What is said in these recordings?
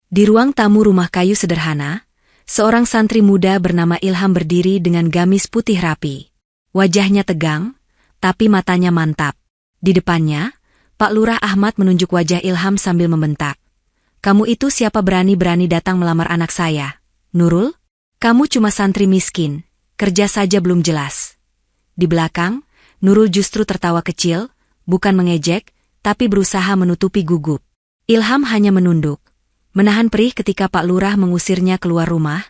Di ruang tamu rumah kayu sederhana, seorang santri muda bernama Ilham berdiri dengan gamis putih rapi. Wajahnya tegang, tapi matanya mantap. Di depannya, Pak Lurah Ahmad menunjuk wajah Ilham sambil membentak. "Kamu itu siapa berani-berani datang melamar anak saya? Nurul? Kamu cuma santri miskin, kerja saja belum jelas." Di belakang, Nurul justru tertawa kecil, bukan mengejek, tapi berusaha menutupi gugup. Ilham hanya menunduk, menahan perih ketika Pak Lurah mengusirnya keluar rumah,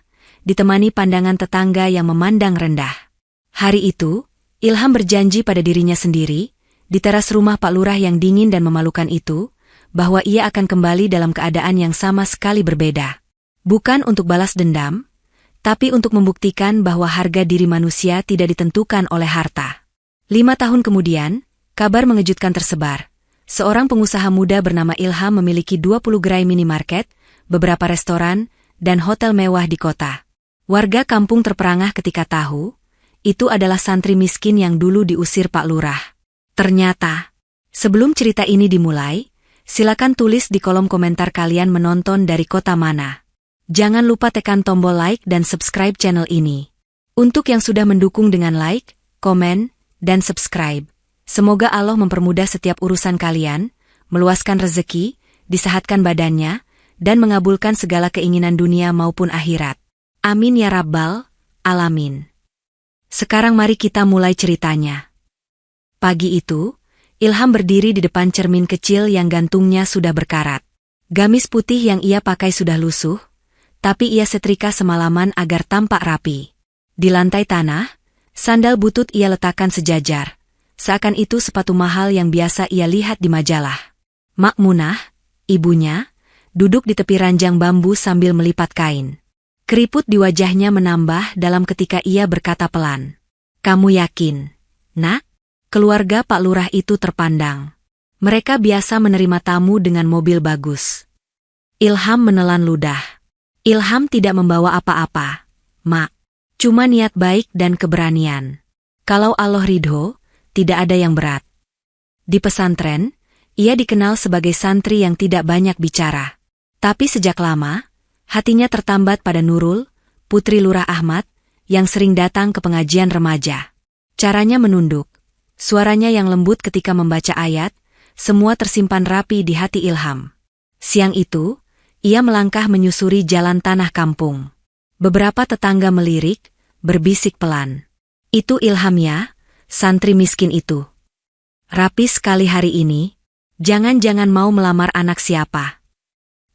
ditemani pandangan tetangga yang memandang rendah. Hari itu, Ilham berjanji pada dirinya sendiri, di teras rumah Pak Lurah yang dingin dan memalukan itu, bahwa ia akan kembali dalam keadaan yang sama sekali berbeda. Bukan untuk balas dendam, tapi untuk membuktikan bahwa harga diri manusia tidak ditentukan oleh harta. 5 tahun kemudian, kabar mengejutkan tersebar. Seorang pengusaha muda bernama Ilham memiliki 20 gerai minimarket, beberapa restoran, dan hotel mewah di kota. Warga kampung terperangah ketika tahu, itu adalah santri miskin yang dulu diusir Pak Lurah. Ternyata, sebelum cerita ini dimulai, silakan tulis di kolom komentar kalian menonton dari kota mana. Jangan lupa tekan tombol like dan subscribe channel ini. Untuk yang sudah mendukung dengan like, komen, dan subscribe, semoga Allah mempermudah setiap urusan kalian, meluaskan rezeki, disehatkan badannya, dan mengabulkan segala keinginan dunia maupun akhirat. Amin ya Rabbal Alamin. Sekarang mari kita mulai ceritanya. Pagi itu, Ilham berdiri di depan cermin kecil yang gantungnya sudah berkarat. Gamis putih yang ia pakai sudah lusuh, tapi ia setrika semalaman agar tampak rapi. Di lantai tanah, sandal butut ia letakkan sejajar, seakan itu sepatu mahal yang biasa ia lihat di majalah. Mak Munah, ibunya, duduk di tepi ranjang bambu sambil melipat kain. Keriput di wajahnya menambah dalam ketika ia berkata pelan, "Kamu yakin, Nak?" Keluarga Pak Lurah itu terpandang. Mereka biasa menerima tamu dengan mobil bagus. Ilham menelan ludah. "Ilham tidak membawa apa-apa, Mak. Cuma niat baik dan keberanian. Kalau Allah ridho, tidak ada yang berat." Di pesantren, ia dikenal sebagai santri yang tidak banyak bicara. Tapi sejak lama, hatinya tertambat pada Nurul, putri Lurah Ahmad, yang sering datang ke pengajian remaja. Caranya menunduk, suaranya yang lembut ketika membaca ayat, semua tersimpan rapi di hati Ilham. Siang itu, ia melangkah menyusuri jalan tanah kampung. Beberapa tetangga melirik, berbisik pelan. "Itu Ilham ya, santri miskin itu. Rapi sekali hari ini, jangan-jangan mau melamar anak siapa."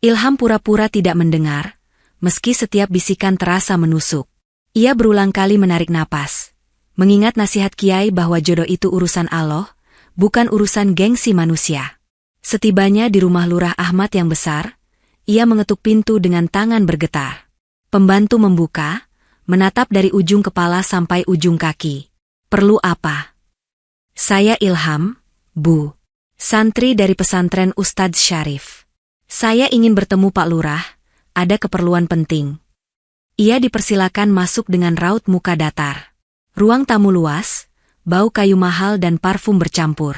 Ilham pura-pura tidak mendengar, meski setiap bisikan terasa menusuk. Ia berulang kali menarik napas, mengingat nasihat Kiai bahwa jodoh itu urusan Allah, bukan urusan gengsi manusia. Setibanya di rumah Lurah Ahmad yang besar, ia mengetuk pintu dengan tangan bergetar. Pembantu membuka, menatap dari ujung kepala sampai ujung kaki. "Perlu apa?" "Saya Ilham, Bu. Santri dari pesantren Ustadz Syarif. Saya ingin bertemu Pak Lurah, ada keperluan penting." Ia dipersilakan masuk dengan raut muka datar. Ruang tamu luas, bau kayu mahal dan parfum bercampur.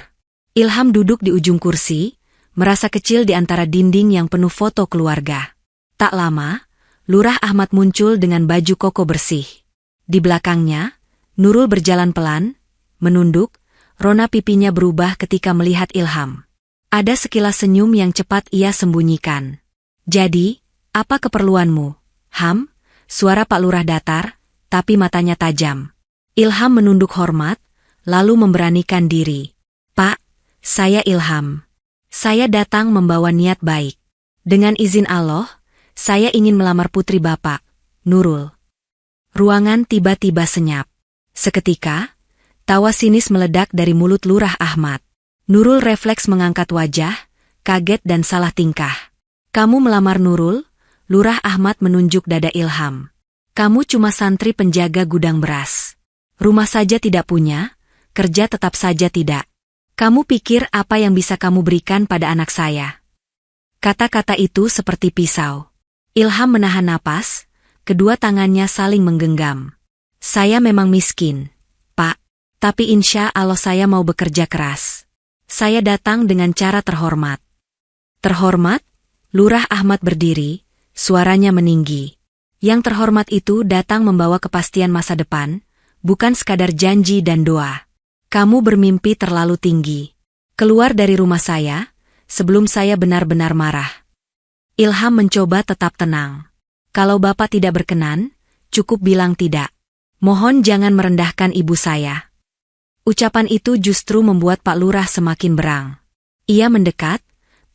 Ilham duduk di ujung kursi, merasa kecil di antara dinding yang penuh foto keluarga. Tak lama, Lurah Ahmad muncul dengan baju koko bersih. Di belakangnya, Nurul berjalan pelan, menunduk, rona pipinya berubah ketika melihat Ilham. Ada sekilas senyum yang cepat ia sembunyikan. "Jadi, apa keperluanmu, Ham?" Suara Pak Lurah datar, tapi matanya tajam. Ilham menunduk hormat, lalu memberanikan diri. "Pak, saya Ilham. Saya datang membawa niat baik. Dengan izin Allah, saya ingin melamar putri Bapak, Nurul." Ruangan tiba-tiba senyap. Seketika, tawa sinis meledak dari mulut Lurah Ahmad. Nurul refleks mengangkat wajah, kaget dan salah tingkah. "Kamu melamar Nurul?" Lurah Ahmad menunjuk dada Ilham. "Kamu cuma santri penjaga gudang beras. Rumah saja tidak punya, kerja tetap saja tidak. Kamu pikir apa yang bisa kamu berikan pada anak saya?" Kata-kata itu seperti pisau. Ilham menahan napas, kedua tangannya saling menggenggam. "Saya memang miskin, Pak, tapi insya Allah saya mau bekerja keras. Saya datang dengan cara terhormat." "Terhormat?" Lurah Ahmad berdiri, Suaranya meninggi. Yang terhormat itu datang membawa kepastian masa depan, bukan sekadar janji dan doa. Kamu bermimpi terlalu tinggi. Keluar dari rumah saya, sebelum saya benar-benar marah. Ilham mencoba tetap tenang. Kalau Bapak tidak berkenan, cukup bilang tidak. Mohon jangan merendahkan ibu saya. Ucapan itu justru membuat Pak Lurah semakin berang. Ia mendekat,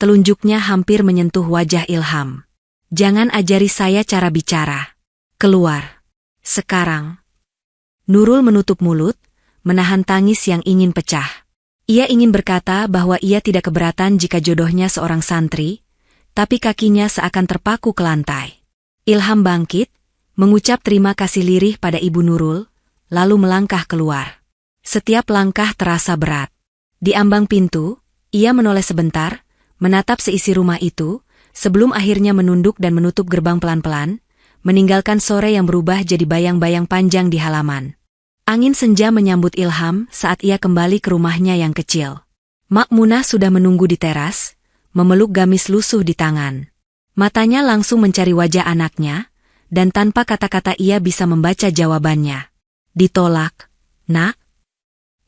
telunjuknya hampir menyentuh wajah Ilham. Jangan ajari saya cara bicara. Keluar. Sekarang. Nurul menutup mulut, menahan tangis yang ingin pecah. Ia ingin berkata bahwa ia tidak keberatan jika jodohnya seorang santri, tapi kakinya seakan terpaku ke lantai. Ilham bangkit, mengucap terima kasih lirih pada Ibu Nurul, lalu melangkah keluar. Setiap langkah terasa berat. Di ambang pintu, ia menoleh sebentar, menatap seisi rumah itu, sebelum akhirnya menunduk dan menutup gerbang pelan-pelan, meninggalkan sore yang berubah jadi bayang-bayang panjang di halaman. Angin senja menyambut Ilham saat ia kembali ke rumahnya yang kecil. Mak Munah sudah menunggu di teras, memeluk gamis lusuh di tangan. Matanya langsung mencari wajah anaknya, dan tanpa kata-kata ia bisa membaca jawabannya. Ditolak, Nak?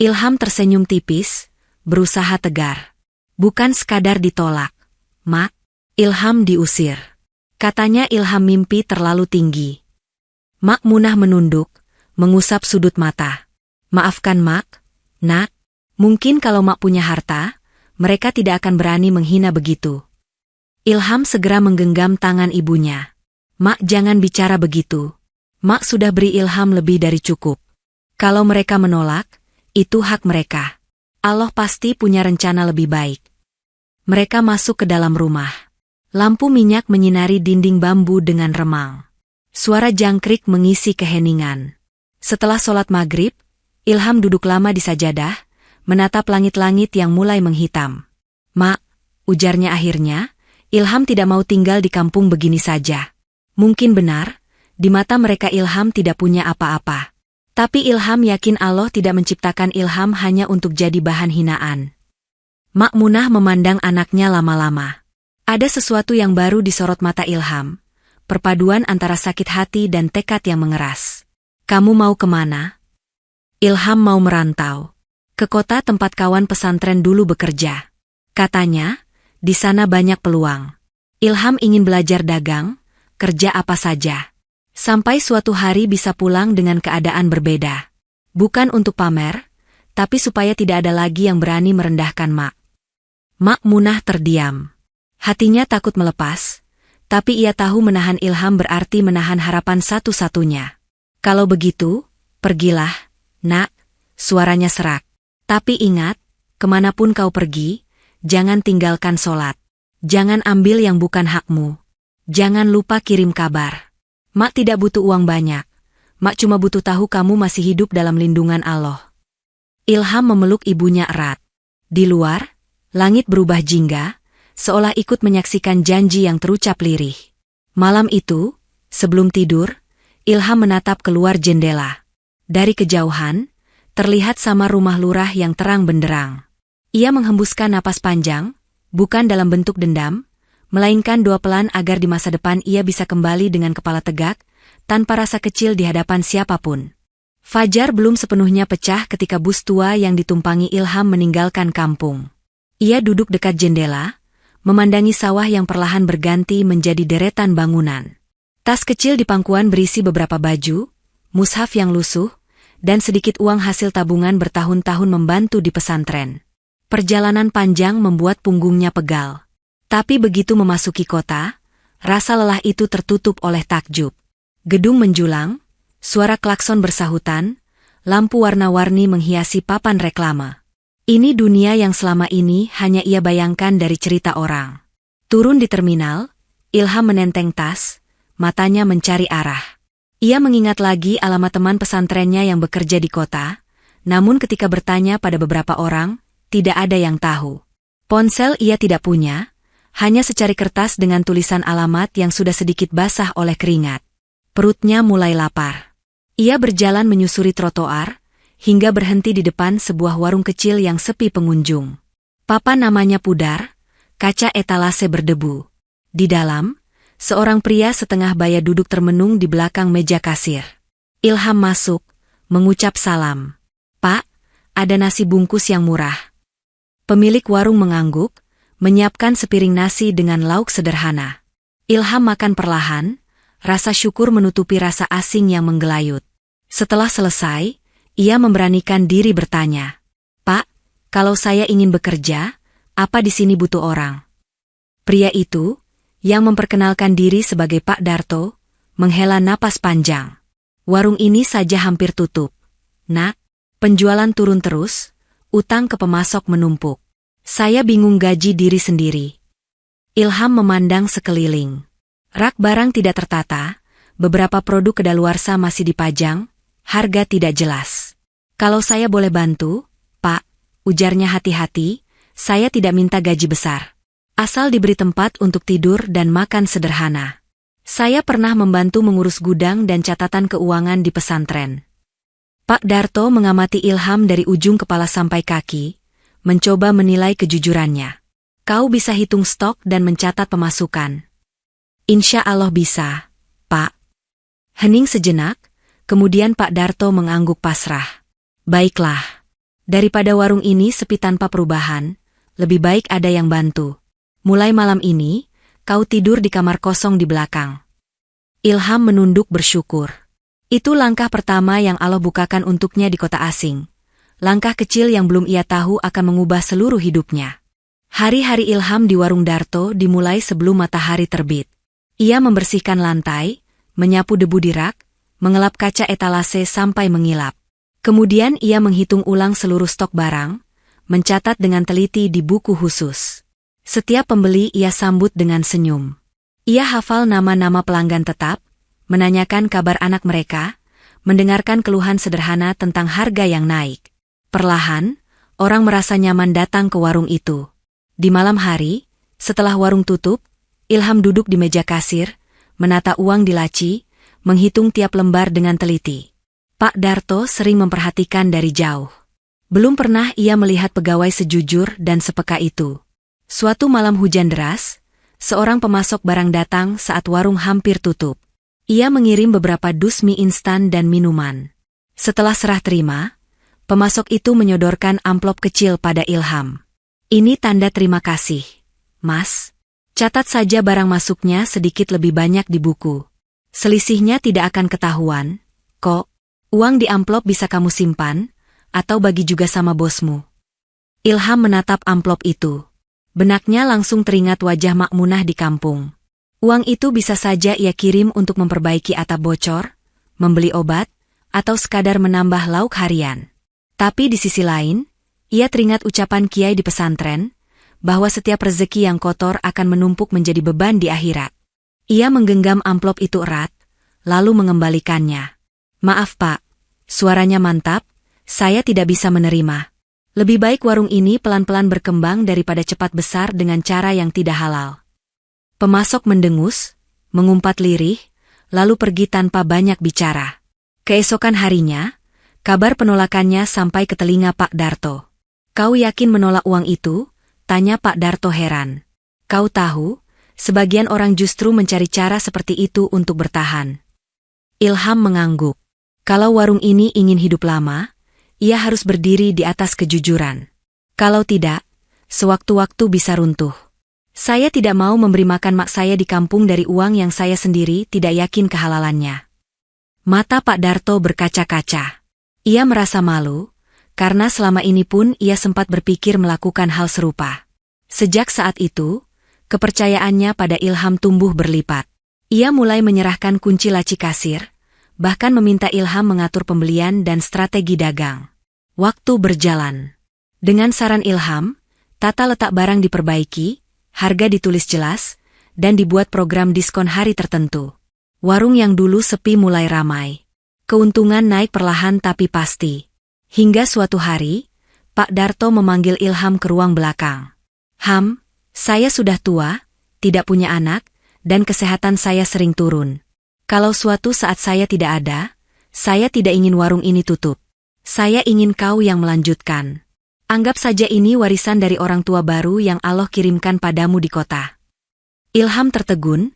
Ilham tersenyum tipis, berusaha tegar. Bukan sekadar ditolak, Mak. Ilham diusir. Katanya Ilham mimpi terlalu tinggi. Mak Munah menunduk, mengusap sudut mata. Maafkan Mak, Nak. Mungkin kalau Mak punya harta, mereka tidak akan berani menghina begitu. Ilham segera menggenggam tangan ibunya. Mak jangan bicara begitu. Mak sudah beri Ilham lebih dari cukup. Kalau mereka menolak, itu hak mereka. Allah pasti punya rencana lebih baik. Mereka masuk ke dalam rumah. Lampu minyak menyinari dinding bambu dengan remang. Suara jangkrik mengisi keheningan. Setelah sholat maghrib, Ilham duduk lama di sajadah, menatap langit-langit yang mulai menghitam. Mak, ujarnya akhirnya, Ilham tidak mau tinggal di kampung begini saja. Mungkin benar, di mata mereka Ilham tidak punya apa-apa. Tapi Ilham yakin Allah tidak menciptakan Ilham hanya untuk jadi bahan hinaan. Mak Munah memandang anaknya lama-lama. Ada sesuatu yang baru disorot mata Ilham, perpaduan antara sakit hati dan tekad yang mengeras. Kamu mau kemana? Ilham mau merantau. Ke kota tempat kawan pesantren dulu bekerja. Katanya, di sana banyak peluang. Ilham ingin belajar dagang, kerja apa saja. Sampai suatu hari bisa pulang dengan keadaan berbeda. Bukan untuk pamer, tapi supaya tidak ada lagi yang berani merendahkan Mak. Mak Munah terdiam. Hatinya takut melepas, tapi ia tahu menahan Ilham berarti menahan harapan satu-satunya. Kalau begitu, pergilah, Nak, suaranya serak. Tapi ingat, kemanapun kau pergi, jangan tinggalkan sholat. Jangan ambil yang bukan hakmu. Jangan lupa kirim kabar. Mak tidak butuh uang banyak. Mak cuma butuh tahu kamu masih hidup dalam lindungan Allah. Ilham memeluk ibunya erat. Di luar, langit berubah jingga, seolah ikut menyaksikan janji yang terucap lirih. Malam itu, sebelum tidur, Ilham menatap keluar jendela. Dari kejauhan, terlihat samar rumah lurah yang terang benderang. Ia menghembuskan napas panjang, bukan dalam bentuk dendam, melainkan doa pelan agar di masa depan ia bisa kembali dengan kepala tegak, tanpa rasa kecil di hadapan siapapun. Fajar belum sepenuhnya pecah ketika bus tua yang ditumpangi Ilham meninggalkan kampung. Ia duduk dekat jendela, memandangi sawah yang perlahan berganti menjadi deretan bangunan. Tas kecil di pangkuan berisi beberapa baju, mushaf yang lusuh, dan sedikit uang hasil tabungan bertahun-tahun membantu di pesantren. Perjalanan panjang membuat punggungnya pegal. Tapi begitu memasuki kota, rasa lelah itu tertutup oleh takjub. Gedung menjulang, suara klakson bersahutan, lampu warna-warni menghiasi papan reklame. Ini dunia yang selama ini hanya ia bayangkan dari cerita orang. Turun di terminal, Ilham menenteng tas, matanya mencari arah. Ia mengingat lagi alamat teman pesantrennya yang bekerja di kota, namun ketika bertanya pada beberapa orang, tidak ada yang tahu. Ponsel ia tidak punya, hanya secari kertas dengan tulisan alamat yang sudah sedikit basah oleh keringat. Perutnya mulai lapar. Ia berjalan menyusuri trotoar, hingga berhenti di depan sebuah warung kecil yang sepi pengunjung. Papan namanya pudar, kaca etalase berdebu. Di dalam, Seorang pria setengah baya duduk termenung di belakang meja kasir. Ilham masuk, mengucap salam. "Pak, ada nasi bungkus yang murah." Pemilik warung mengangguk, menyiapkan sepiring nasi dengan lauk sederhana. Ilham makan perlahan, rasa syukur menutupi rasa asing yang menggelayut. Setelah selesai, ia memberanikan diri bertanya, "Pak, kalau saya ingin bekerja, apa di sini butuh orang?" Pria itu, yang memperkenalkan diri sebagai Pak Darto, menghela napas panjang. "Warung ini saja hampir tutup. Nak, penjualan turun terus, utang ke pemasok menumpuk. Saya bingung gaji diri sendiri." Ilham memandang sekeliling. Rak barang tidak tertata, beberapa produk kedaluarsa masih dipajang, harga tidak jelas. "Kalau saya boleh bantu, Pak," ujarnya hati-hati, "saya tidak minta gaji besar. Asal diberi tempat untuk tidur dan makan sederhana. Saya pernah membantu mengurus gudang dan catatan keuangan di pesantren." Pak Darto mengamati Ilham dari ujung kepala sampai kaki, mencoba menilai kejujurannya. "Kau bisa hitung stok dan mencatat pemasukan?" "Insya Allah bisa, Pak." Hening sejenak, kemudian Pak Darto mengangguk pasrah. "Baiklah. Daripada warung ini sepi tanpa perubahan, lebih baik ada yang bantu. Mulai malam ini, kau tidur di kamar kosong di belakang." Ilham menunduk bersyukur. Itu langkah pertama yang Allah bukakan untuknya di kota asing. Langkah kecil yang belum ia tahu akan mengubah seluruh hidupnya. Hari-hari Ilham di warung Darto dimulai sebelum matahari terbit. Ia membersihkan lantai, menyapu debu di rak, mengelap kaca etalase sampai mengilap. Kemudian ia menghitung ulang seluruh stok barang, mencatat dengan teliti di buku khusus. Setiap pembeli ia sambut dengan senyum. Ia hafal nama-nama pelanggan tetap, menanyakan kabar anak mereka, mendengarkan keluhan sederhana tentang harga yang naik. Perlahan, orang merasa nyaman datang ke warung itu. Di malam hari, setelah warung tutup, Ilham duduk di meja kasir, menata uang di laci, menghitung tiap lembar dengan teliti. Pak Darto sering memperhatikan dari jauh. Belum pernah ia melihat pegawai sejujur dan sepeka itu. Suatu malam hujan deras, seorang pemasok barang datang saat warung hampir tutup. Ia mengirim beberapa dus mie instan dan minuman. Setelah serah terima, pemasok itu menyodorkan amplop kecil pada Ilham. "Ini tanda terima kasih, Mas. Catat saja barang masuknya sedikit lebih banyak di buku. Selisihnya tidak akan ketahuan, kok. Uang di amplop bisa kamu simpan, atau bagi juga sama bosmu." Ilham menatap amplop itu. Benaknya langsung teringat wajah Makmunah di kampung. Uang itu bisa saja ia kirim untuk memperbaiki atap bocor, membeli obat, atau sekadar menambah lauk harian. Tapi di sisi lain, ia teringat ucapan kiai di pesantren, bahwa setiap rezeki yang kotor akan menumpuk menjadi beban di akhirat. Ia menggenggam amplop itu erat, lalu mengembalikannya. "Maaf Pak, suaranya mantap, saya tidak bisa menerima. Lebih baik warung ini pelan-pelan berkembang daripada cepat besar dengan cara yang tidak halal." Pemasok mendengus, mengumpat lirih, lalu pergi tanpa banyak bicara. Keesokan harinya, kabar penolakannya sampai ke telinga Pak Darto. "Kau yakin menolak uang itu?" tanya Pak Darto heran. "Kau tahu, sebagian orang justru mencari cara seperti itu untuk bertahan." Ilham mengangguk. Kalau warung ini ingin hidup lama, ia harus berdiri di atas kejujuran. Kalau tidak, sewaktu-waktu bisa runtuh. "Saya tidak mau memberi makan mak saya di kampung dari uang yang saya sendiri tidak yakin kehalalannya." Mata Pak Darto berkaca-kaca. Ia merasa malu, karena selama ini pun ia sempat berpikir melakukan hal serupa. Sejak saat itu, kepercayaannya pada Ilham tumbuh berlipat. Ia mulai menyerahkan kunci laci kasir, bahkan meminta Ilham mengatur pembelian dan strategi dagang. Waktu berjalan. Dengan saran Ilham, tata letak barang diperbaiki, harga ditulis jelas, dan dibuat program diskon hari tertentu. Warung yang dulu sepi mulai ramai. Keuntungan naik perlahan tapi pasti. Hingga suatu hari, Pak Darto memanggil Ilham ke ruang belakang. "Ham, saya sudah tua, tidak punya anak, dan kesehatan saya sering turun. Kalau suatu saat saya tidak ada, saya tidak ingin warung ini tutup. Saya ingin kau yang melanjutkan. Anggap saja ini warisan dari orang tua baru yang Allah kirimkan padamu di kota." Ilham tertegun,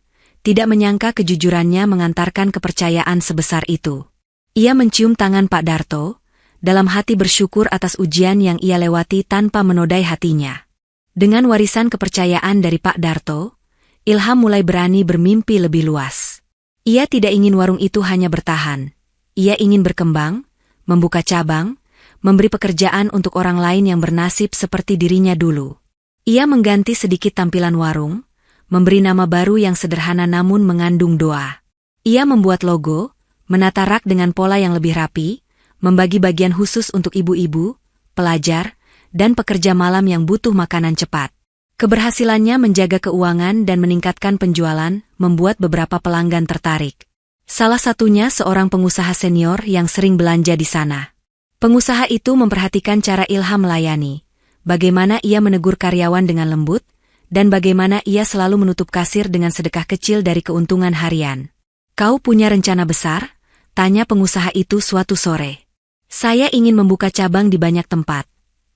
tidak menyangka kejujurannya mengantarkan kepercayaan sebesar itu. Ia mencium tangan Pak Darto, dalam hati bersyukur atas ujian yang ia lewati tanpa menodai hatinya. Dengan warisan kepercayaan dari Pak Darto, Ilham mulai berani bermimpi lebih luas. Ia tidak ingin warung itu hanya bertahan. Ia ingin berkembang, membuka cabang, memberi pekerjaan untuk orang lain yang bernasib seperti dirinya dulu. Ia mengganti sedikit tampilan warung, memberi nama baru yang sederhana namun mengandung doa. Ia membuat logo, menata rak dengan pola yang lebih rapi, membagi bagian khusus untuk ibu-ibu, pelajar, dan pekerja malam yang butuh makanan cepat. Keberhasilannya menjaga keuangan dan meningkatkan penjualan membuat beberapa pelanggan tertarik. Salah satunya seorang pengusaha senior yang sering belanja di sana. Pengusaha itu memperhatikan cara Ilham melayani, bagaimana ia menegur karyawan dengan lembut, dan bagaimana ia selalu menutup kasir dengan sedekah kecil dari keuntungan harian. "Kau punya rencana besar?" tanya pengusaha itu suatu sore. "Saya ingin membuka cabang di banyak tempat,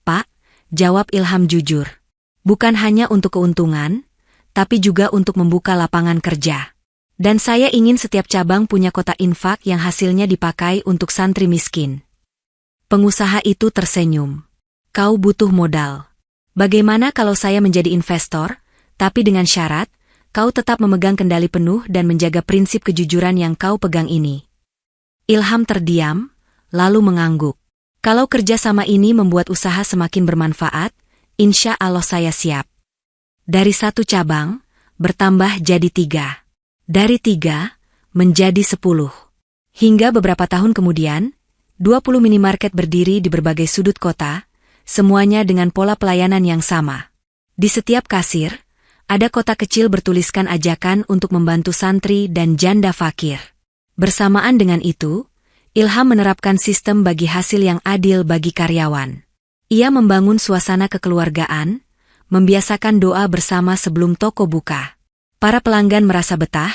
Pak," jawab Ilham jujur. "Bukan hanya untuk keuntungan, tapi juga untuk membuka lapangan kerja. Dan saya ingin setiap cabang punya kotak infak yang hasilnya dipakai untuk santri miskin." Pengusaha itu tersenyum. "Kau butuh modal. Bagaimana kalau saya menjadi investor, tapi dengan syarat, kau tetap memegang kendali penuh dan menjaga prinsip kejujuran yang kau pegang ini?" Ilham terdiam, lalu mengangguk. "Kalau kerjasama ini membuat usaha semakin bermanfaat, insya Allah saya siap." Dari 1 cabang, bertambah jadi 3. Dari 3, menjadi 10. Hingga beberapa tahun kemudian, 20 minimarket berdiri di berbagai sudut kota, semuanya dengan pola pelayanan yang sama. Di setiap kasir, ada kotak kecil bertuliskan ajakan untuk membantu santri dan janda fakir. Bersamaan dengan itu, Ilham menerapkan sistem bagi hasil yang adil bagi karyawan. Ia membangun suasana kekeluargaan, membiasakan doa bersama sebelum toko buka. Para pelanggan merasa betah,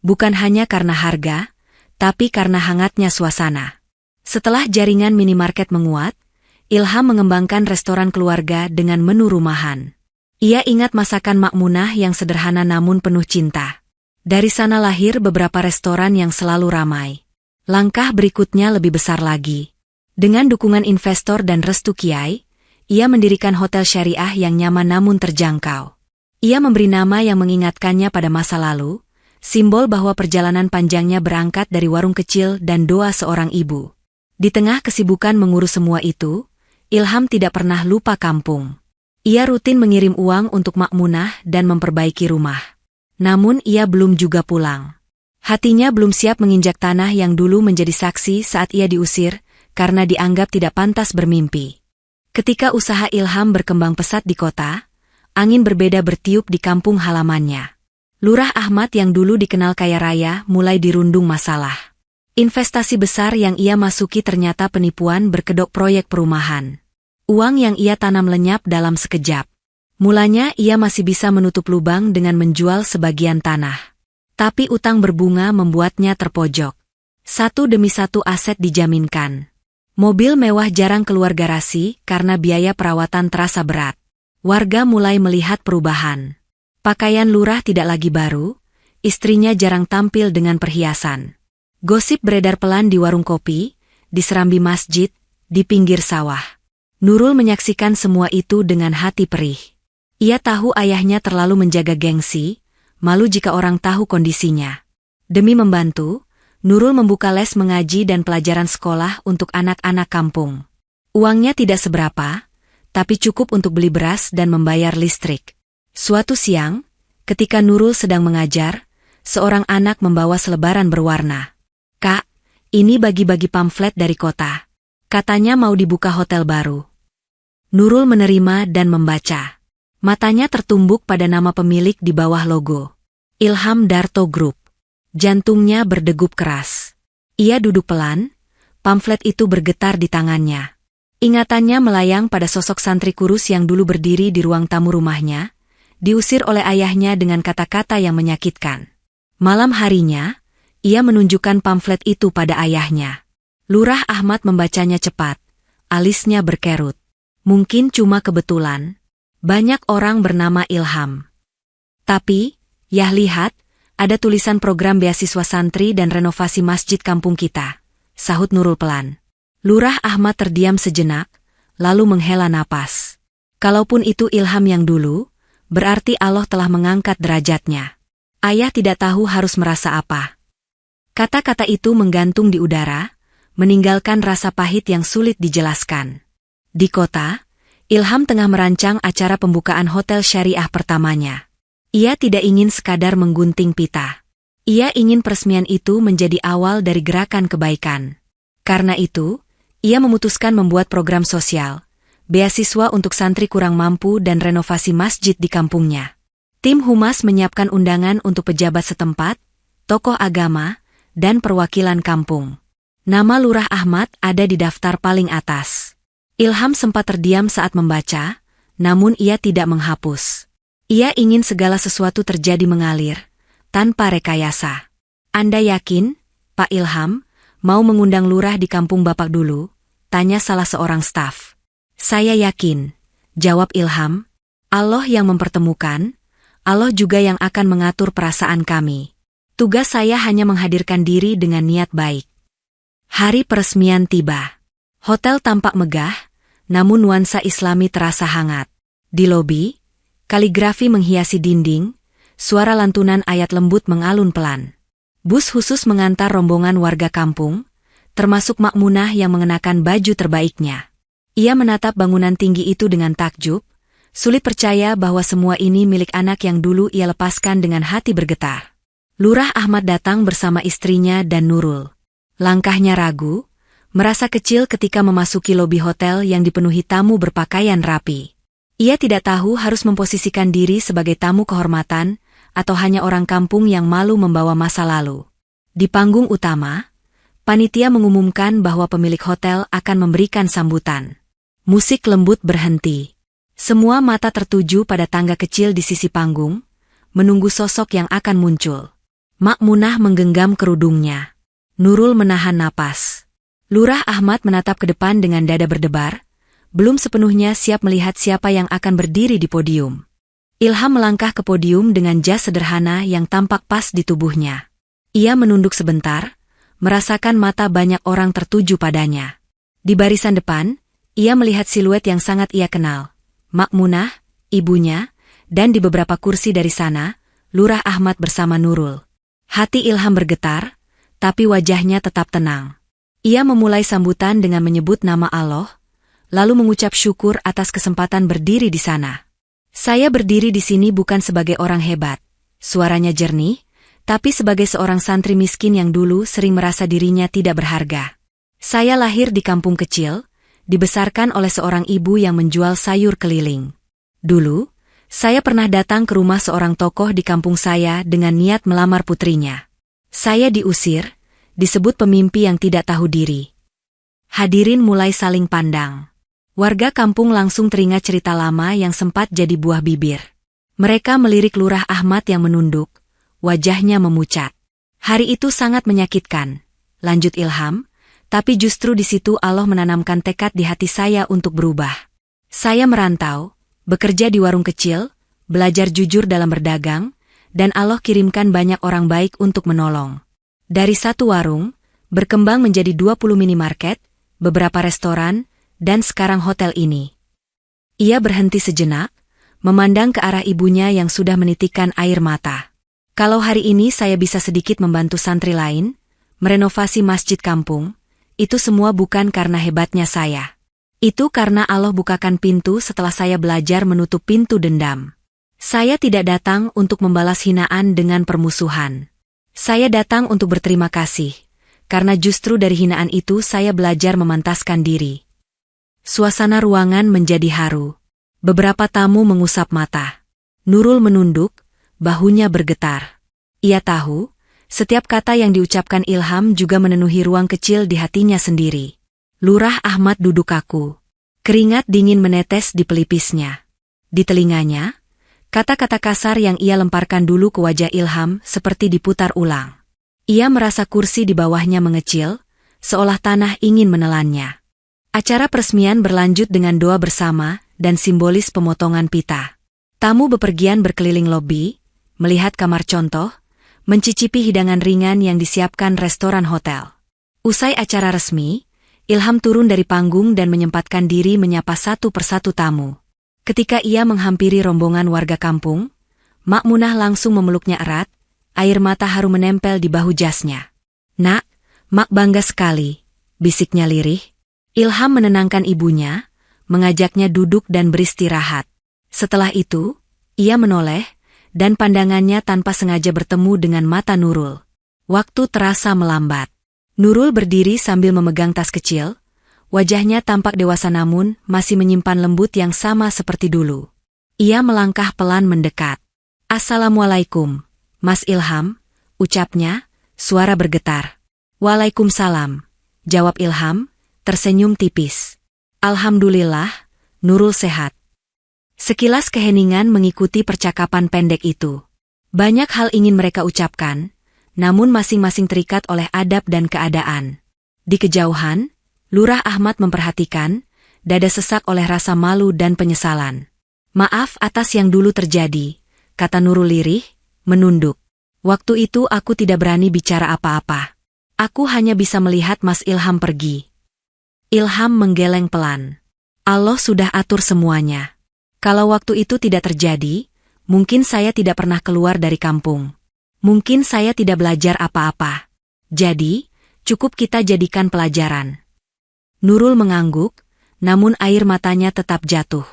bukan hanya karena harga, tapi karena hangatnya suasana. Setelah jaringan minimarket menguat, Ilham mengembangkan restoran keluarga dengan menu rumahan. Ia ingat masakan Makmunah yang sederhana namun penuh cinta. Dari sana lahir beberapa restoran yang selalu ramai. Langkah berikutnya lebih besar lagi. Dengan dukungan investor dan restu kiai, ia mendirikan hotel syariah yang nyaman namun terjangkau. Ia memberi nama yang mengingatkannya pada masa lalu, simbol bahwa perjalanan panjangnya berangkat dari warung kecil dan doa seorang ibu. Di tengah kesibukan mengurus semua itu, Ilham tidak pernah lupa kampung. Ia rutin mengirim uang untuk Makmunah dan memperbaiki rumah. Namun ia belum juga pulang. Hatinya belum siap menginjak tanah yang dulu menjadi saksi saat ia diusir, karena dianggap tidak pantas bermimpi. Ketika usaha Ilham berkembang pesat di kota, angin berbeda bertiup di kampung halamannya. Lurah Ahmad yang dulu dikenal kaya raya mulai dirundung masalah. Investasi besar yang ia masuki ternyata penipuan berkedok proyek perumahan. Uang yang ia tanam lenyap dalam sekejap. Mulanya ia masih bisa menutup lubang dengan menjual sebagian tanah. Tapi utang berbunga membuatnya terpojok. Satu demi satu aset dijaminkan. Mobil mewah jarang keluar garasi karena biaya perawatan terasa berat. Warga mulai melihat perubahan. Pakaian lurah tidak lagi baru, istrinya jarang tampil dengan perhiasan. Gosip beredar pelan di warung kopi, di serambi masjid, di pinggir sawah. Nurul menyaksikan semua itu dengan hati perih. Ia tahu ayahnya terlalu menjaga gengsi, malu jika orang tahu kondisinya. Demi membantu, Nurul membuka les mengaji dan pelajaran sekolah untuk anak-anak kampung. Uangnya tidak seberapa, tapi cukup untuk beli beras dan membayar listrik. Suatu siang, ketika Nurul sedang mengajar, seorang anak membawa selebaran berwarna. "Kak, ini bagi-bagi pamflet dari kota. Katanya mau dibuka hotel baru." Nurul menerima dan membaca. Matanya tertumbuk pada nama pemilik di bawah logo. Ilham Darto Group. Jantungnya berdegup keras. Ia duduk pelan, pamflet itu bergetar di tangannya. Ingatannya melayang pada sosok santri kurus yang dulu berdiri di ruang tamu rumahnya, diusir oleh ayahnya dengan kata-kata yang menyakitkan. Malam harinya, ia menunjukkan pamflet itu pada ayahnya. Lurah Ahmad membacanya cepat, alisnya berkerut. Mungkin cuma kebetulan. Banyak orang bernama Ilham. Tapi, ya lihat, ada tulisan program beasiswa santri dan renovasi masjid kampung kita, sahut Nurul pelan. Lurah Ahmad terdiam sejenak, lalu menghela napas. Kalaupun itu ilham yang dulu, berarti Allah telah mengangkat derajatnya. Ayah tidak tahu harus merasa apa. Kata-kata itu menggantung di udara, meninggalkan rasa pahit yang sulit dijelaskan. Di kota, Ilham tengah merancang acara pembukaan hotel syariah pertamanya. Ia tidak ingin sekadar menggunting pita. Ia ingin peresmian itu menjadi awal dari gerakan kebaikan. Karena itu, ia memutuskan membuat program sosial, beasiswa untuk santri kurang mampu dan renovasi masjid di kampungnya. Tim humas menyiapkan undangan untuk pejabat setempat, tokoh agama, dan perwakilan kampung. Nama Lurah Ahmad ada di daftar paling atas. Ilham sempat terdiam saat membaca, namun ia tidak menghapus. Ia ingin segala sesuatu terjadi mengalir, tanpa rekayasa. Anda yakin, Pak Ilham, mau mengundang lurah di kampung Bapak dulu? Tanya salah seorang staf. Saya yakin, jawab Ilham. Allah yang mempertemukan, Allah juga yang akan mengatur perasaan kami. Tugas saya hanya menghadirkan diri dengan niat baik. Hari peresmian tiba. Hotel tampak megah, namun nuansa Islami terasa hangat. Di lobi, kaligrafi menghiasi dinding, suara lantunan ayat lembut mengalun pelan. Bus khusus mengantar rombongan warga kampung, termasuk Makmunah yang mengenakan baju terbaiknya. Ia menatap bangunan tinggi itu dengan takjub, sulit percaya bahwa semua ini milik anak yang dulu ia lepaskan dengan hati bergetar. Lurah Ahmad datang bersama istrinya dan Nurul. Langkahnya ragu, merasa kecil ketika memasuki lobi hotel yang dipenuhi tamu berpakaian rapi. Ia tidak tahu harus memposisikan diri sebagai tamu kehormatan atau hanya orang kampung yang malu membawa masa lalu. Di panggung utama, panitia mengumumkan bahwa pemilik hotel akan memberikan sambutan. Musik lembut berhenti. Semua mata tertuju pada tangga kecil di sisi panggung, menunggu sosok yang akan muncul. Makmunah menggenggam kerudungnya. Nurul menahan napas. Lurah Ahmad menatap ke depan dengan dada berdebar, belum sepenuhnya siap melihat siapa yang akan berdiri di podium. Ilham melangkah ke podium dengan jas sederhana yang tampak pas di tubuhnya. Ia menunduk sebentar, merasakan mata banyak orang tertuju padanya. Di barisan depan, ia melihat siluet yang sangat ia kenal. Makmunah, ibunya, dan di beberapa kursi dari sana, Lurah Ahmad bersama Nurul. Hati Ilham bergetar, tapi wajahnya tetap tenang. Ia memulai sambutan dengan menyebut nama Allah, lalu mengucap syukur atas kesempatan berdiri di sana. Saya berdiri di sini bukan sebagai orang hebat, suaranya jernih, tapi sebagai seorang santri miskin yang dulu sering merasa dirinya tidak berharga. Saya lahir di kampung kecil, dibesarkan oleh seorang ibu yang menjual sayur keliling. Dulu, saya pernah datang ke rumah seorang tokoh di kampung saya dengan niat melamar putrinya. Saya diusir, disebut pemimpi yang tidak tahu diri. Hadirin mulai saling pandang. Warga kampung langsung teringat cerita lama yang sempat jadi buah bibir. Mereka melirik Lurah Ahmad yang menunduk, wajahnya memucat. Hari itu sangat menyakitkan, lanjut Ilham, tapi justru di situ Allah menanamkan tekad di hati saya untuk berubah. Saya merantau, bekerja di warung kecil, belajar jujur dalam berdagang, dan Allah kirimkan banyak orang baik untuk menolong. Dari satu warung, berkembang menjadi 20 minimarket, beberapa restoran, dan sekarang hotel ini. Ia berhenti sejenak, memandang ke arah ibunya yang sudah menitikkan air mata. Kalau hari ini saya bisa sedikit membantu santri lain, merenovasi masjid kampung, itu semua bukan karena hebatnya saya. Itu karena Allah bukakan pintu setelah saya belajar menutup pintu dendam. Saya tidak datang untuk membalas hinaan dengan permusuhan. Saya datang untuk berterima kasih, karena justru dari hinaan itu saya belajar memantaskan diri. Suasana ruangan menjadi haru. Beberapa tamu mengusap mata. Nurul menunduk, bahunya bergetar. Ia tahu, setiap kata yang diucapkan Ilham juga memenuhi ruang kecil di hatinya sendiri. Lurah Ahmad duduk kaku. Keringat dingin menetes di pelipisnya. Di telinganya, kata-kata kasar yang ia lemparkan dulu ke wajah Ilham seperti diputar ulang. Ia merasa kursi di bawahnya mengecil, seolah tanah ingin menelannya. Acara peresmian berlanjut dengan doa bersama dan simbolis pemotongan pita. Tamu bepergian berkeliling lobi, melihat kamar contoh, mencicipi hidangan ringan yang disiapkan restoran hotel. Usai acara resmi, Ilham turun dari panggung dan menyempatkan diri menyapa satu persatu tamu. Ketika ia menghampiri rombongan warga kampung, Mak Munah langsung memeluknya erat, air mata haru menempel di bahu jasnya. "Nak, Mak bangga sekali," bisiknya lirih. Ilham menenangkan ibunya, mengajaknya duduk dan beristirahat. Setelah itu, ia menoleh, dan pandangannya tanpa sengaja bertemu dengan mata Nurul. Waktu terasa melambat. Nurul berdiri sambil memegang tas kecil. Wajahnya tampak dewasa namun masih menyimpan lembut yang sama seperti dulu. Ia melangkah pelan mendekat. "Assalamualaikum, Mas Ilham," ucapnya, suara bergetar. "Waalaikumsalam," jawab Ilham, tersenyum tipis. "Alhamdulillah, Nurul sehat." Sekilas keheningan mengikuti percakapan pendek itu. Banyak hal ingin mereka ucapkan, namun masing-masing terikat oleh adab dan keadaan. Di kejauhan, Lurah Ahmad memperhatikan, dada sesak oleh rasa malu dan penyesalan. "Maaf atas yang dulu terjadi," kata Nurul lirih, menunduk. "Waktu itu aku tidak berani bicara apa-apa. Aku hanya bisa melihat Mas Ilham pergi." Ilham menggeleng pelan. "Allah sudah atur semuanya. Kalau waktu itu tidak terjadi, mungkin saya tidak pernah keluar dari kampung. Mungkin saya tidak belajar apa-apa. Jadi, cukup kita jadikan pelajaran." Nurul mengangguk, namun air matanya tetap jatuh.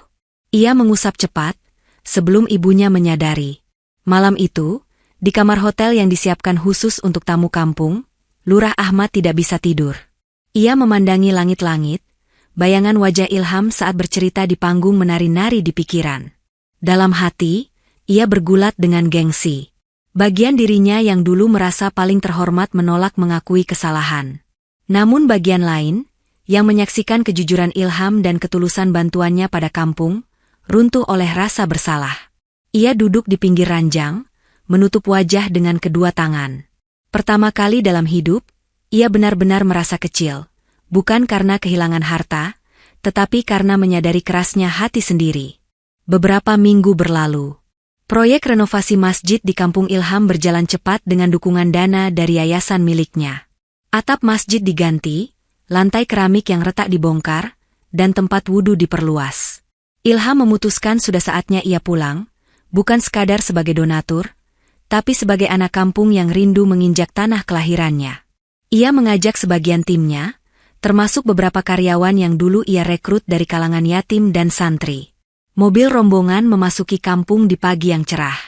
Ia mengusap cepat, sebelum ibunya menyadari. Malam itu, di kamar hotel yang disiapkan khusus untuk tamu kampung, Lurah Ahmad tidak bisa tidur. Ia memandangi langit-langit, bayangan wajah Ilham saat bercerita di panggung menari-nari di pikiran. Dalam hati, ia bergulat dengan gengsi. Bagian dirinya yang dulu merasa paling terhormat menolak mengakui kesalahan. Namun bagian lain, yang menyaksikan kejujuran Ilham dan ketulusan bantuannya pada kampung, runtuh oleh rasa bersalah. Ia duduk di pinggir ranjang, menutup wajah dengan kedua tangan. Pertama kali dalam hidup, ia benar-benar merasa kecil, bukan karena kehilangan harta, tetapi karena menyadari kerasnya hati sendiri. Beberapa minggu berlalu. Proyek renovasi masjid di kampung Ilham berjalan cepat dengan dukungan dana dari yayasan miliknya. Atap masjid diganti, lantai keramik yang retak dibongkar, dan tempat wudhu diperluas. Ilham memutuskan sudah saatnya ia pulang, bukan sekadar sebagai donatur, tapi sebagai anak kampung yang rindu menginjak tanah kelahirannya. Ia mengajak sebagian timnya, termasuk beberapa karyawan yang dulu ia rekrut dari kalangan yatim dan santri. Mobil rombongan memasuki kampung di pagi yang cerah.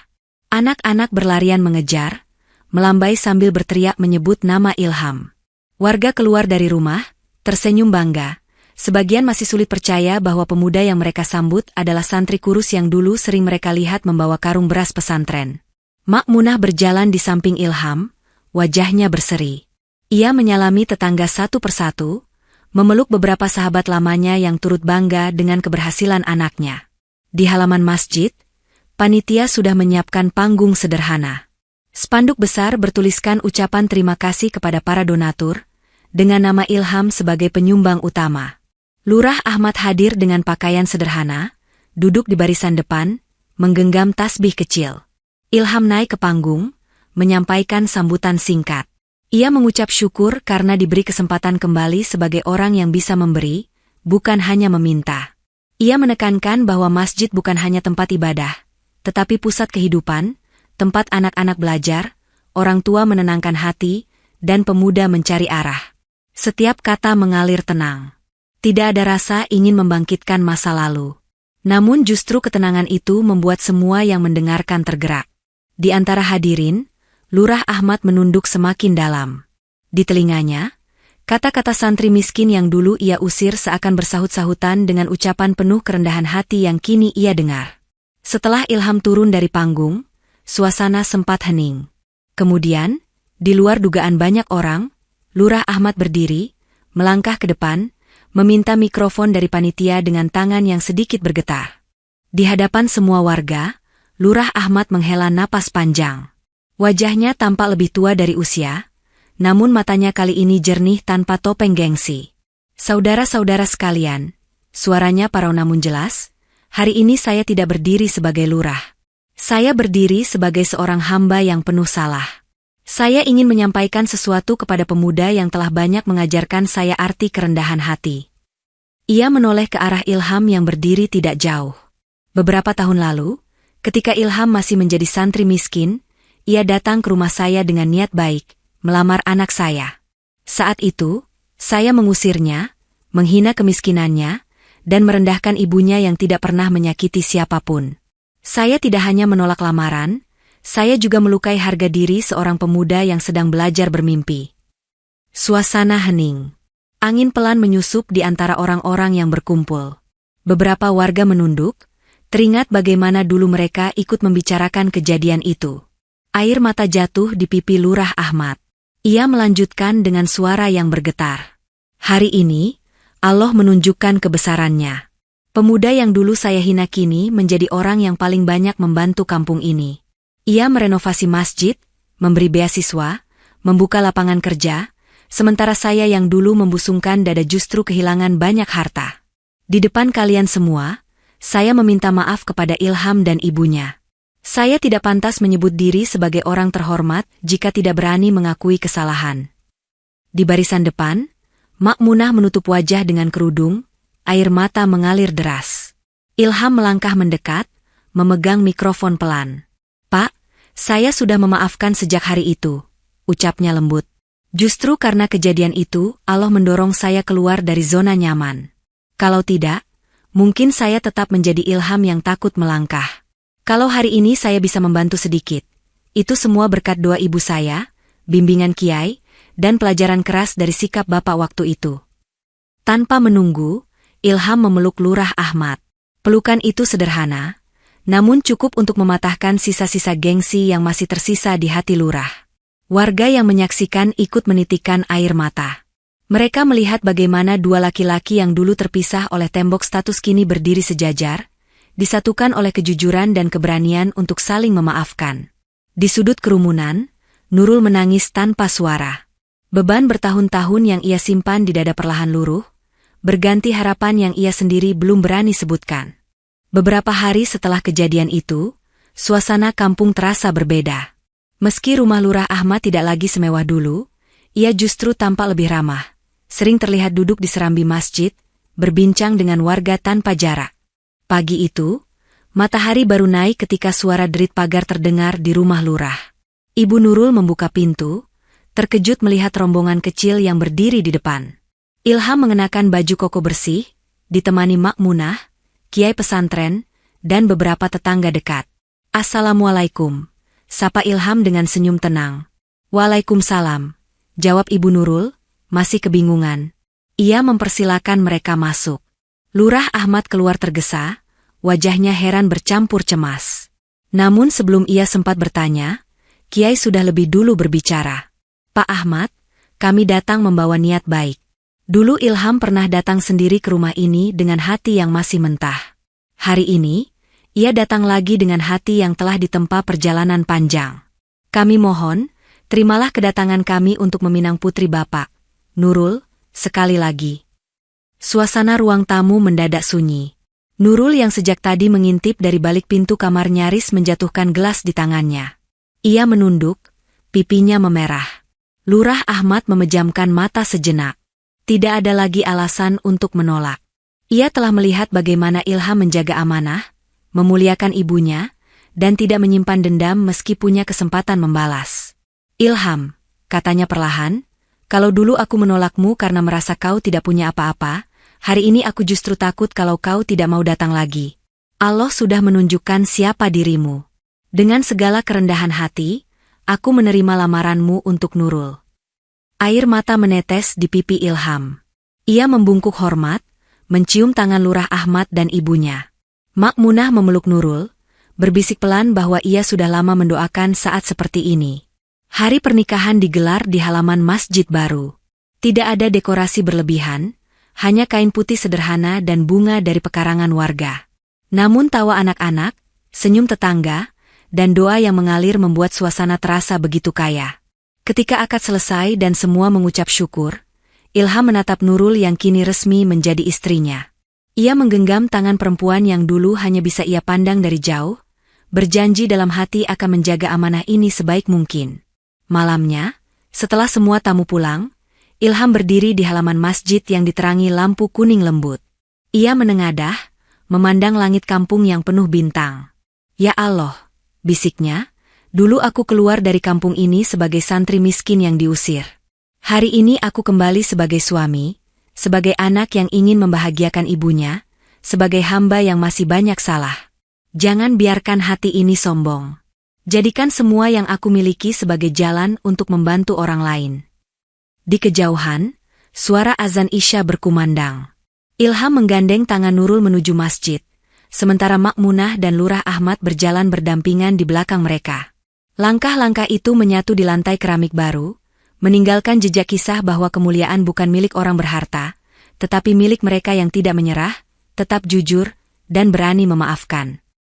Anak-anak berlarian mengejar, melambai sambil berteriak menyebut nama Ilham. Warga keluar dari rumah, tersenyum bangga. Sebagian masih sulit percaya bahwa pemuda yang mereka sambut adalah santri kurus yang dulu sering mereka lihat membawa karung beras pesantren. Mak Munah berjalan di samping Ilham, wajahnya berseri. Ia menyalami tetangga satu persatu, memeluk beberapa sahabat lamanya yang turut bangga dengan keberhasilan anaknya. Di halaman masjid, panitia sudah menyiapkan panggung sederhana. Spanduk besar bertuliskan ucapan terima kasih kepada para donatur, dengan nama Ilham sebagai penyumbang utama. Lurah Ahmad hadir dengan pakaian sederhana, duduk di barisan depan, menggenggam tasbih kecil. Ilham naik ke panggung, menyampaikan sambutan singkat. Ia mengucap syukur karena diberi kesempatan kembali sebagai orang yang bisa memberi, bukan hanya meminta. Ia menekankan bahwa masjid bukan hanya tempat ibadah, tetapi pusat kehidupan, tempat anak-anak belajar, orang tua menenangkan hati, dan pemuda mencari arah. Setiap kata mengalir tenang. Tidak ada rasa ingin membangkitkan masa lalu. Namun justru ketenangan itu membuat semua yang mendengarkan tergerak. Di antara hadirin, Lurah Ahmad menunduk semakin dalam. Di telinganya, kata-kata santri miskin yang dulu ia usir seakan bersahut-sahutan dengan ucapan penuh kerendahan hati yang kini ia dengar. Setelah Ilham turun dari panggung, suasana sempat hening. Kemudian, di luar dugaan banyak orang, Lurah Ahmad berdiri, melangkah ke depan, meminta mikrofon dari panitia dengan tangan yang sedikit bergetar. Di hadapan semua warga, Lurah Ahmad menghela napas panjang. Wajahnya tampak lebih tua dari usia, namun matanya kali ini jernih tanpa topeng gengsi. "Saudara-saudara sekalian," suaranya parau namun jelas, "hari ini saya tidak berdiri sebagai lurah. Saya berdiri sebagai seorang hamba yang penuh salah. Saya ingin menyampaikan sesuatu kepada pemuda yang telah banyak mengajarkan saya arti kerendahan hati. Ia menoleh ke arah Ilham yang berdiri tidak jauh. Beberapa tahun lalu, ketika Ilham masih menjadi santri miskin, ia datang ke rumah saya dengan niat baik, melamar anak saya. Saat itu, saya mengusirnya, menghina kemiskinannya, dan merendahkan ibunya yang tidak pernah menyakiti siapapun. Saya tidak hanya menolak lamaran, saya juga melukai harga diri seorang pemuda yang sedang belajar bermimpi. Suasana hening. Angin pelan menyusup di antara orang-orang yang berkumpul. Beberapa warga menunduk, teringat bagaimana dulu mereka ikut membicarakan kejadian itu. Air mata jatuh di pipi Lurah Ahmad. Ia melanjutkan dengan suara yang bergetar. Hari ini, Allah menunjukkan kebesarannya. Pemuda yang dulu saya hina kini menjadi orang yang paling banyak membantu kampung ini. Ia merenovasi masjid, memberi beasiswa, membuka lapangan kerja, sementara saya yang dulu membusungkan dada justru kehilangan banyak harta. Di depan kalian semua, saya meminta maaf kepada Ilham dan ibunya. Saya tidak pantas menyebut diri sebagai orang terhormat jika tidak berani mengakui kesalahan. Di barisan depan, Mak Munah menutup wajah dengan kerudung, air mata mengalir deras. Ilham melangkah mendekat, memegang mikrofon pelan. Pak, saya sudah memaafkan sejak hari itu, ucapnya lembut. Justru karena kejadian itu, Allah mendorong saya keluar dari zona nyaman. Kalau tidak, mungkin saya tetap menjadi Ilham yang takut melangkah. Kalau hari ini saya bisa membantu sedikit, itu semua berkat doa ibu saya, bimbingan kiai, dan pelajaran keras dari sikap bapak waktu itu. Tanpa menunggu, Ilham memeluk Lurah Ahmad. Pelukan itu sederhana, namun cukup untuk mematahkan sisa-sisa gengsi yang masih tersisa di hati Lurah. Warga yang menyaksikan ikut menitikkan air mata. Mereka melihat bagaimana dua laki-laki yang dulu terpisah oleh tembok status kini berdiri sejajar, disatukan oleh kejujuran dan keberanian untuk saling memaafkan. Di sudut kerumunan, Nurul menangis tanpa suara. Beban bertahun-tahun yang ia simpan di dada perlahan luruh, berganti harapan yang ia sendiri belum berani sebutkan. Beberapa hari setelah kejadian itu, suasana kampung terasa berbeda. Meski rumah Lurah Ahmad tidak lagi semewah dulu, ia justru tampak lebih ramah. Sering terlihat duduk di serambi masjid, berbincang dengan warga tanpa jarak. Pagi itu, matahari baru naik ketika suara derit pagar terdengar di rumah Lurah. Ibu Nurul membuka pintu, terkejut melihat rombongan kecil yang berdiri di depan. Ilham mengenakan baju koko bersih, ditemani Mak Munah, kiai pesantren, dan beberapa tetangga dekat. Assalamualaikum, sapa Ilham dengan senyum tenang. Waalaikumsalam, jawab Ibu Nurul, masih kebingungan. Ia mempersilakan mereka masuk. Lurah Ahmad keluar tergesa, wajahnya heran bercampur cemas. Namun sebelum ia sempat bertanya, Kiai sudah lebih dulu berbicara. Pak Ahmad, kami datang membawa niat baik. Dulu Ilham pernah datang sendiri ke rumah ini dengan hati yang masih mentah. Hari ini, ia datang lagi dengan hati yang telah ditempa perjalanan panjang. Kami mohon, terimalah kedatangan kami untuk meminang putri Bapak, Nurul, sekali lagi. Suasana ruang tamu mendadak sunyi. Nurul yang sejak tadi mengintip dari balik pintu kamar nyaris menjatuhkan gelas di tangannya. Ia menunduk, pipinya memerah. Lurah Ahmad memejamkan mata sejenak. Tidak ada lagi alasan untuk menolak. Ia telah melihat bagaimana Ilham menjaga amanah, memuliakan ibunya, dan tidak menyimpan dendam meski punya kesempatan membalas. Ilham, katanya perlahan, kalau dulu aku menolakmu karena merasa kau tidak punya apa-apa, hari ini aku justru takut kalau kau tidak mau datang lagi. Allah sudah menunjukkan siapa dirimu. Dengan segala kerendahan hati, aku menerima lamaranmu untuk Nurul. Air mata menetes di pipi Ilham. Ia membungkuk hormat, mencium tangan Lurah Ahmad dan ibunya. Mak Munah memeluk Nurul, berbisik pelan bahwa ia sudah lama mendoakan saat seperti ini. Hari pernikahan digelar di halaman masjid baru. Tidak ada dekorasi berlebihan, hanya kain putih sederhana dan bunga dari pekarangan warga. Namun tawa anak-anak, senyum tetangga, dan doa yang mengalir membuat suasana terasa begitu kaya. Ketika akad selesai dan semua mengucap syukur, Ilham menatap Nurul yang kini resmi menjadi istrinya. Ia menggenggam tangan perempuan yang dulu hanya bisa ia pandang dari jauh, berjanji dalam hati akan menjaga amanah ini sebaik mungkin. Malamnya, setelah semua tamu pulang, Ilham berdiri di halaman masjid yang diterangi lampu kuning lembut. Ia menengadah, memandang langit kampung yang penuh bintang. "Ya Allah," bisiknya, "dulu aku keluar dari kampung ini sebagai santri miskin yang diusir. Hari ini aku kembali sebagai suami, sebagai anak yang ingin membahagiakan ibunya, sebagai hamba yang masih banyak salah. Jangan biarkan hati ini sombong. Jadikan semua yang aku miliki sebagai jalan untuk membantu orang lain." Di kejauhan, suara azan Isya berkumandang. Ilham menggandeng tangan Nurul menuju masjid, sementara Makmunah dan Lurah Ahmad berjalan berdampingan di belakang mereka. Langkah-langkah itu menyatu di lantai keramik baru, meninggalkan jejak kisah bahwa kemuliaan bukan milik orang berharta, tetapi milik mereka yang tidak menyerah, tetap jujur, dan berani memaafkan.